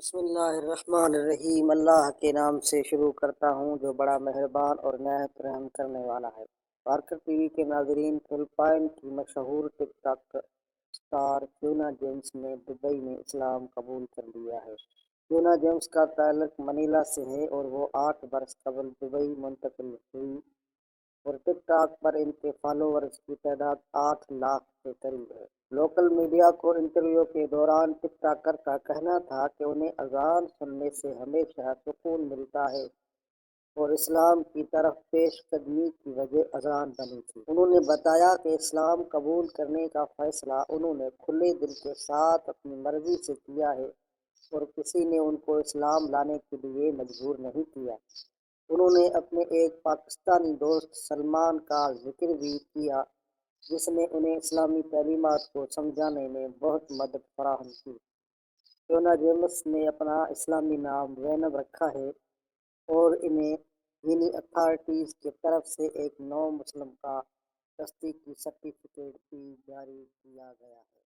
بسم اللہ الرحمن الرحیم۔ اللہ کے نام سے شروع کرتا ہوں جو بڑا مہربان اور نہایت رحم کرنے والا ہے۔ پارکر ٹی وی کے ناظرین، فلپائن کی مشہور ٹک ٹاک اسٹار فیونا جیمس نے دبئی میں اسلام قبول کر لیا ہے۔ فیونا جیمس کا تعلق منیلا سے ہے اور وہ 8 برس قبل دبئی منتقل ہوئی اور ٹک ٹاک پر ان کے فالوورز کی تعداد 8 لاکھ کے قریب ہے۔ لوکل میڈیا کو انٹرویو کے دوران ٹک ٹاکر کا کہنا تھا کہ انہیں اذان سننے سے ہمیشہ سکون ملتا ہے اور اسلام کی طرف پیش قدمی کی وجہ اذان بنی تھی۔ انہوں نے بتایا کہ اسلام قبول کرنے کا فیصلہ انہوں نے کھلے دل کے ساتھ اپنی مرضی سے کیا ہے اور کسی نے ان کو اسلام لانے کے لیے مجبور نہیں کیا۔ انہوں نے اپنے ایک پاکستانی دوست سلمان کا ذکر بھی کیا جس نے انہیں اسلامی تعلیمات کو سمجھانے میں بہت مدد فراہم کی۔ فیونا جیمس نے اپنا اسلامی نام زینب رکھا ہے اور انہیں دینی اتھارٹیز کی طرف سے ایک نو مسلم کا تصدیقی سرٹیفکیٹ بھی جاری کیا گیا ہے۔